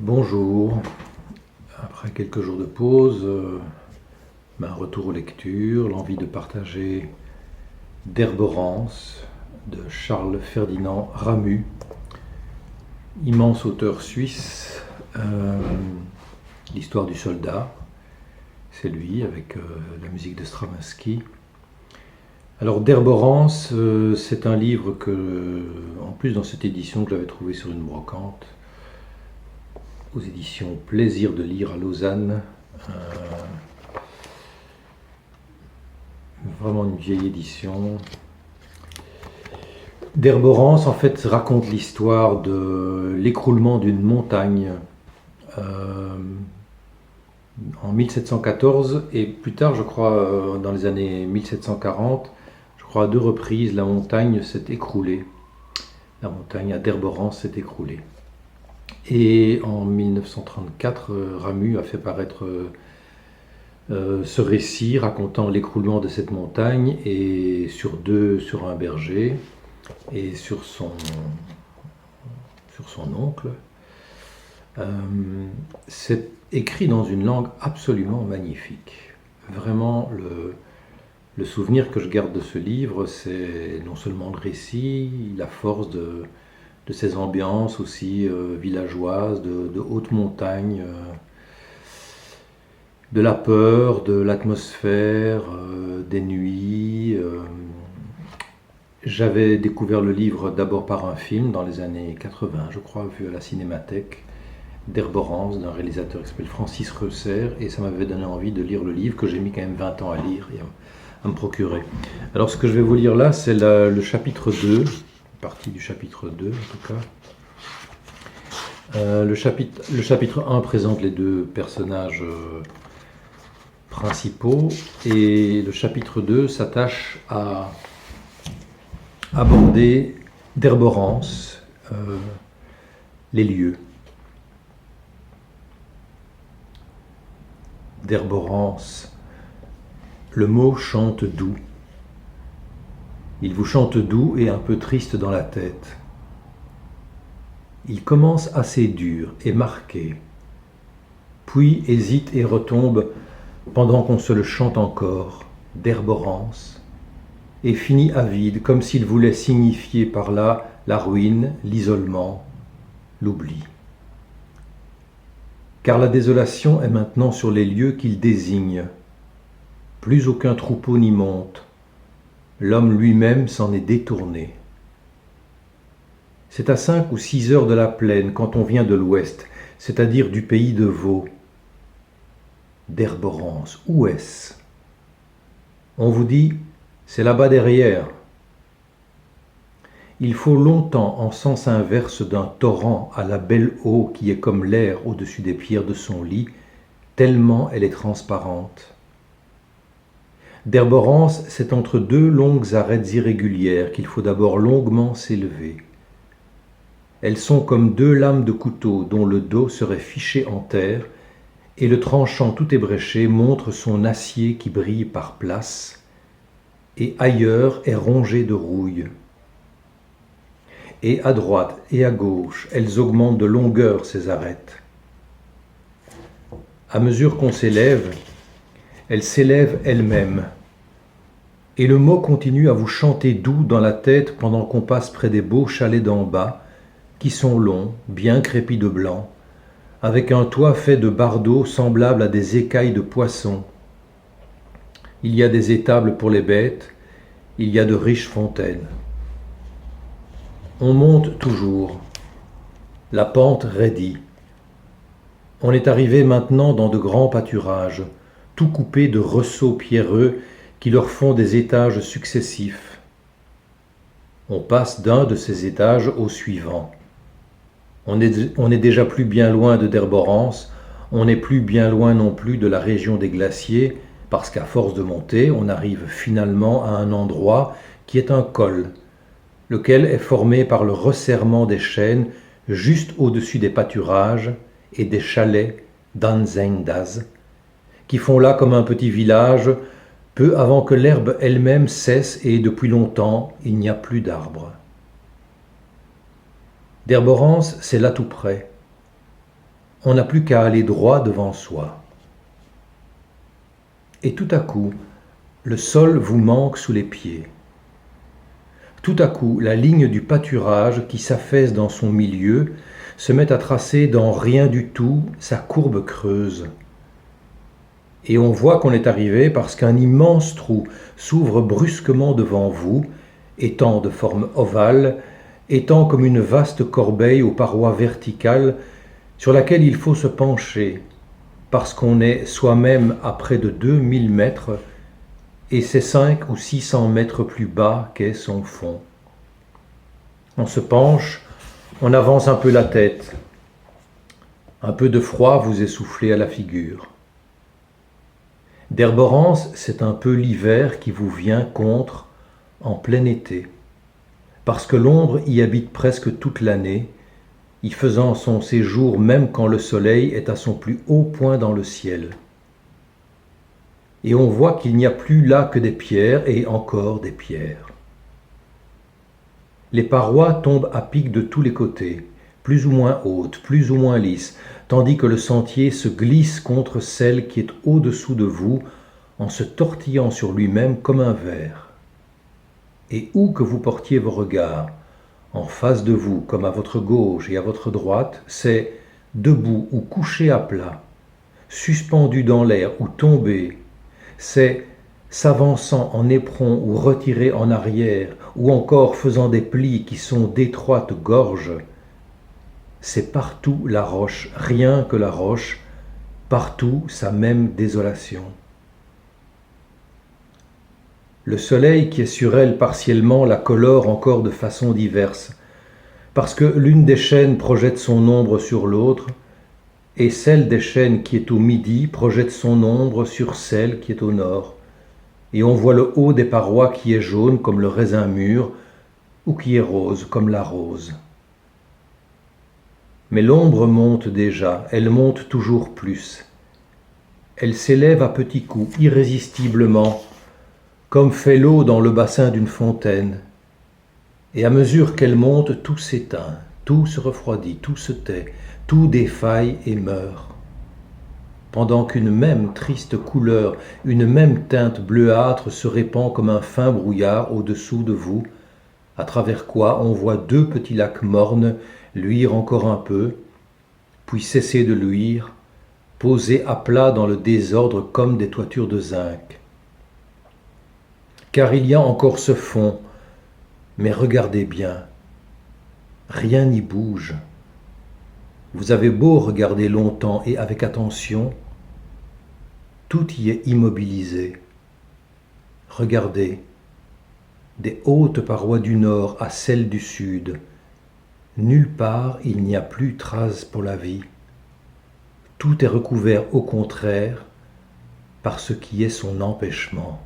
Bonjour, après quelques jours de pause, un retour aux lectures, l'envie de partager d'Herborance de Charles Ferdinand Ramu, immense auteur suisse, l'histoire du soldat, c'est lui avec la musique de Stravinsky. Alors d'Herborance, c'est un livre que, en plus dans cette édition que j'avais trouvé sur une brocante, aux éditions Plaisir de lire à Lausanne, vraiment une vieille édition. D'Herborance, en fait, raconte l'histoire de l'écroulement d'une montagne en 1714 et plus tard, je crois, dans les années 1740, je crois à deux reprises, la montagne s'est écroulée. La montagne à d'Herborance s'est écroulée. Et en 1934, Ramu a fait paraître ce récit racontant l'écroulement de cette montagne et sur un berger et sur son oncle. C'est écrit dans une langue absolument magnifique. Vraiment, le souvenir que je garde de ce livre, c'est non seulement le récit, la force de ces ambiances aussi villageoises, de haute montagne, de la peur, de l'atmosphère, des nuits. J'avais découvert le livre d'abord par un film dans les années 80, je crois, vu à la Cinémathèque, d'Herborance, d'un réalisateur qui s'appelle Francis Reusser, et ça m'avait donné envie de lire le livre que j'ai mis quand même 20 ans à lire et à me procurer. Alors ce que je vais vous lire là, c'est le chapitre 2, partie du chapitre 2 en tout cas. Le chapitre 1 présente les deux personnages principaux et le chapitre 2 s'attache à aborder d'Herborance les lieux. D'Herborance, le mot chante doux. Il vous chante doux et un peu triste dans la tête. Il commence assez dur et marqué, puis hésite et retombe pendant qu'on se le chante encore, d'Herborance, et finit avide, comme s'il voulait signifier par là la ruine, l'isolement, l'oubli. Car la désolation est maintenant sur les lieux qu'il désigne. Plus aucun troupeau n'y monte. L'homme lui-même s'en est détourné. C'est à 5 ou 6 heures de la plaine quand on vient de l'ouest, c'est-à-dire du pays de Vaud. D'Herborance, où est-ce? On vous dit, c'est là-bas derrière. Il faut longtemps en sens inverse d'un torrent à la belle eau qui est comme l'air au-dessus des pierres de son lit, tellement elle est transparente. D'Herborance, c'est entre deux longues arêtes irrégulières qu'il faut d'abord longuement s'élever. Elles sont comme deux lames de couteau dont le dos serait fiché en terre, et le tranchant tout ébréché montre son acier qui brille par places, et ailleurs est rongé de rouille. Et à droite et à gauche, elles augmentent de longueur, ces arêtes. À mesure qu'on s'élève, elles s'élèvent elles-mêmes. Et le mot continue à vous chanter doux dans la tête pendant qu'on passe près des beaux chalets d'en bas, qui sont longs, bien crépis de blanc, avec un toit fait de bardeaux semblables à des écailles de poissons. Il y a des étables pour les bêtes, il y a de riches fontaines. On monte toujours. La pente raidit. On est arrivé maintenant dans de grands pâturages, tout coupés de ressaut pierreux qui leur font des étages successifs. On passe d'un de ces étages au suivant. On est déjà plus bien loin de d'Herborance, on n'est plus bien loin non plus de la région des glaciers, parce qu'à force de monter, on arrive finalement à un endroit qui est un col, lequel est formé par le resserrement des chênes juste au-dessus des pâturages et des chalets d'Anzengdaz, qui font là comme un petit village, peu avant que l'herbe elle-même cesse et depuis longtemps il n'y a plus d'arbres. D'Herborance, c'est là tout près. on n'a plus qu'à aller droit devant soi. Et tout à coup, le sol vous manque sous les pieds. Tout à coup, la ligne du pâturage qui s'affaisse dans son milieu se met à tracer dans rien du tout sa courbe creuse. Et on voit qu'on est arrivé parce qu'un immense trou s'ouvre brusquement devant vous, étant de forme ovale, étant comme une vaste corbeille aux parois verticales sur laquelle il faut se pencher, parce qu'on est soi-même à près de 2000 mètres et c'est 500 ou 600 mètres plus bas qu'est son fond. On se penche, on avance un peu la tête. Un peu de froid vous est soufflé à la figure. D'Herborance, c'est un peu l'hiver qui vous vient contre en plein été, parce que l'ombre y habite presque toute l'année, y faisant son séjour même quand le soleil est à son plus haut point dans le ciel. Et on voit qu'il n'y a plus là que des pierres et encore des pierres. Les parois tombent à pic de tous les côtés, plus ou moins hautes, plus ou moins lisses, tandis que le sentier se glisse contre celle qui est au-dessous de vous en se tortillant sur lui-même comme un ver. Et où que vous portiez vos regards, en face de vous comme à votre gauche et à votre droite, c'est debout ou couché à plat, suspendu dans l'air ou tombé, c'est s'avançant en éperon ou retiré en arrière, ou encore faisant des plis qui sont d'étroites gorges, c'est partout la roche, rien que la roche, partout sa même désolation. Le soleil qui est sur elle partiellement la colore encore de façon diverse, parce que l'une des chaînes projette son ombre sur l'autre, et celle des chaînes qui est au midi projette son ombre sur celle qui est au nord, et on voit le haut des parois qui est jaune comme le raisin mûr, ou qui est rose comme la rose. Mais l'ombre monte déjà, elle monte toujours plus. Elle s'élève à petits coups, irrésistiblement, comme fait l'eau dans le bassin d'une fontaine. Et à mesure qu'elle monte, tout s'éteint, tout se refroidit, tout se tait, tout défaille et meurt. Pendant qu'une même triste couleur, une même teinte bleuâtre se répand comme un fin brouillard au-dessous de vous, à travers quoi on voit deux petits lacs mornes luire encore un peu, puis cesser de luire, posés à plat dans le désordre comme des toitures de zinc. Car il y a encore ce fond, mais regardez bien, rien n'y bouge. Vous avez beau regarder longtemps et avec attention, tout y est immobilisé. Regardez, des hautes parois du nord à celles du sud, nulle part il n'y a plus trace pour la vie. Tout est recouvert au contraire par ce qui est son empêchement.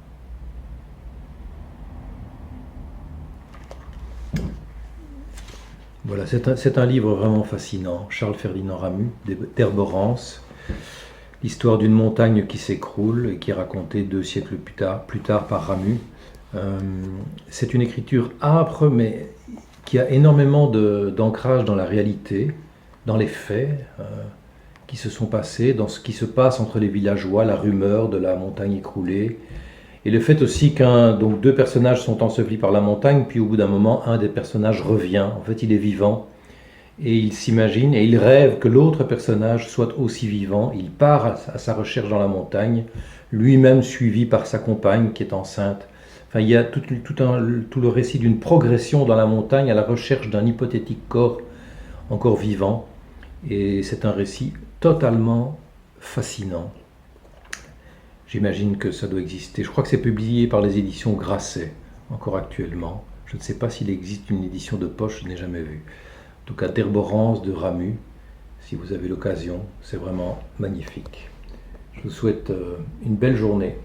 Voilà, c'est un livre vraiment fascinant, Charles Ferdinand Ramu, d'Herborance, l'histoire d'une montagne qui s'écroule et qui est racontée 2 siècles plus tard par Ramu. C'est une écriture âpre, mais qui a énormément d'ancrage dans la réalité, dans les faits qui se sont passés, dans ce qui se passe entre les villageois, la rumeur de la montagne écroulée, et le fait aussi donc 2 personnages sont ensevelis par la montagne, puis au bout d'un moment, un des personnages revient. En fait, il est vivant, et il s'imagine, et il rêve que l'autre personnage soit aussi vivant. Il part à sa recherche dans la montagne, lui-même suivi par sa compagne qui est enceinte. Enfin, il y a tout le récit d'une progression dans la montagne à la recherche d'un hypothétique corps encore vivant, et c'est un récit totalement fascinant. J'imagine que ça doit exister. Je crois que c'est publié par les éditions Grasset, encore actuellement. Je ne sais pas s'il existe une édition de poche, je n'ai jamais vu. En tout cas, d'Herborance de Ramu, si vous avez l'occasion, c'est vraiment magnifique. Je vous souhaite une belle journée.